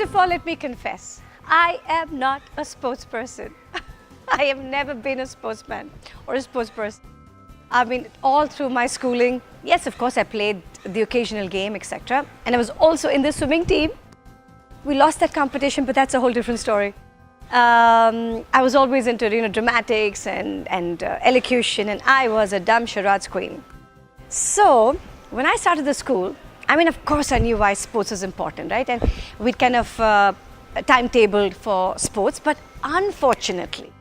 of all, let me confess, I am not a sports person. I have never been a sportsman or a sports person. I mean, all through my schooling, yes, of course, I played the occasional game, etc. And I was also in the swimming team. We lost that competition, but that's a whole different story. I was always into, dramatics and elocution, and I was a dumb charades queen. So when I started the school, I mean, of course, I knew why sports is important, right? And we'd kind of timetabled for sports, but unfortunately,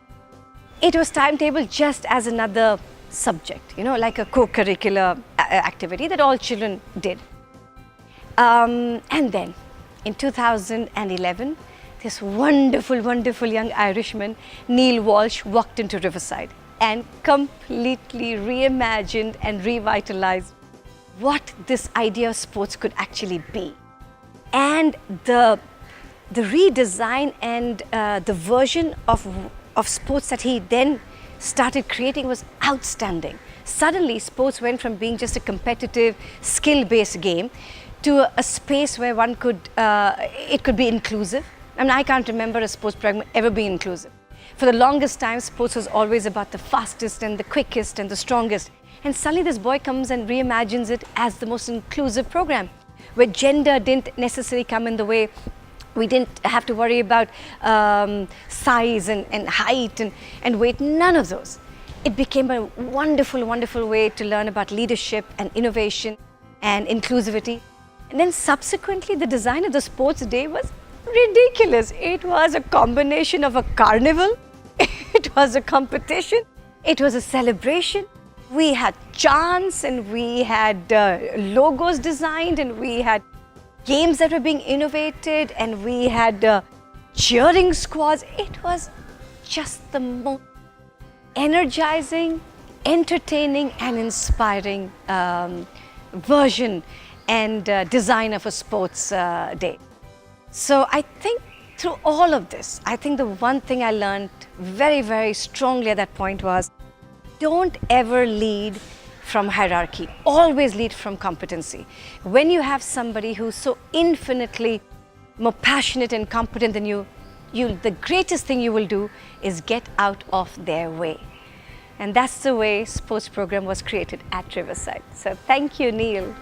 it was timetabled just as another subject, like a co-curricular activity that all children did. And then in 2011, this wonderful, wonderful young Irishman, Neil Walsh, walked into Riverside and completely reimagined and revitalized what this idea of sports could actually be. And the redesign and the version of sports that he then started creating was outstanding. Suddenly, sports went from being just a competitive, skill-based game to a space where one could, it could be inclusive. I mean, I can't remember a sports program ever being inclusive. For the longest time, sports was always about the fastest and the quickest and the strongest. And suddenly this boy comes and reimagines it as the most inclusive program, where gender didn't necessarily come in the way. We didn't have to worry about size and height and weight, none of those. It became a wonderful, wonderful way to learn about leadership and innovation and inclusivity. And then subsequently, the design of the sports day was ridiculous. It was a combination of a carnival, it was a competition, it was a celebration. We had chants and we had logos designed and we had games that were being innovated and we had cheering squads. It was just the most energizing, entertaining and inspiring version and design of a sports day. So I think through all of this, I think the one thing I learned very, very strongly at that point was, don't ever lead from hierarchy, always lead from competency. When you have somebody who's so infinitely more passionate and competent than you, the greatest thing you will do is get out of their way. And that's the way sports program was created at Riverside. So thank you, Neil.